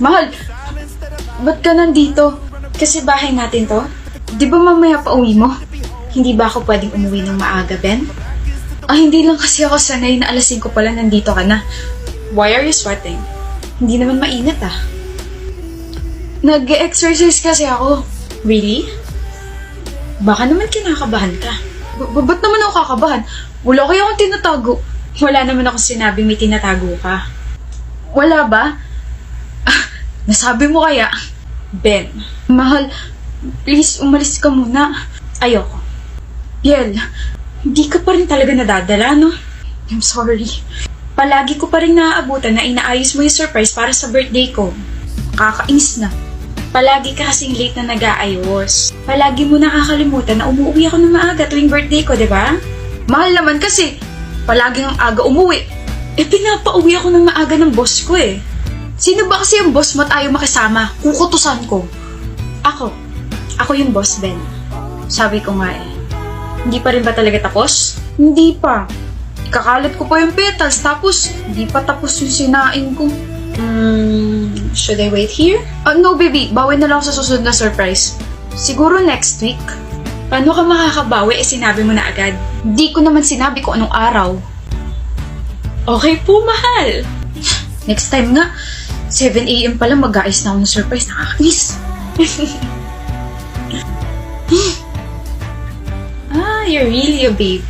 Mahal, ba't ka nandito? Kasi bahay natin to. Di ba mamaya pa uwi mo? Hindi ba ako pwedeng umuwi ng maaga, Ben? Hindi lang kasi ako sanay na alas 5 pala nandito ka na. Why are you sweating? Hindi naman mainit Nag-exercise kasi ako. Really? Baka naman kinakabahan ka. Ba't naman ako kakabahan? Wala kaya akong tinatago. Wala naman ako sinabi may tinatago ka. Wala ba? Nasabi mo kaya? Ben, mahal, please umalis ka muna. Ayoko. Biel, hindi ka pa rin talaga nadadala, no? I'm sorry. Palagi ko pa rin naaabutan na inaayos mo yung surprise para sa birthday ko. Kakainis na. Palagi ka kasing late na nag-aayos. Palagi mo nakakalimutan na umuwi ako ng maaga tuwing birthday ko, di ba? Mahal naman kasi, palagi ang aga umuwi. Pinapauwi ako ng maaga ng boss ko Sino ba kasi yung boss mo at ayaw makisama? Kukutusan ko. Ako yung boss, Ben. Sabi ko nga Hindi pa rin ba talaga tapos? Hindi pa. Kakalat ko pa yung petals, tapos hindi pa tapos yung sinain ko. Should I wait here? No, baby. Bawi na lang ako sa susunod na surprise. Siguro next week. Paano ka makakabawi sinabi mo na agad? Hindi ko naman sinabi kung anong araw. Okay po, mahal. Next time nga, 7 a.m. pala mag-aayos na ako ng surprise. Nakakainis. You're really a baby.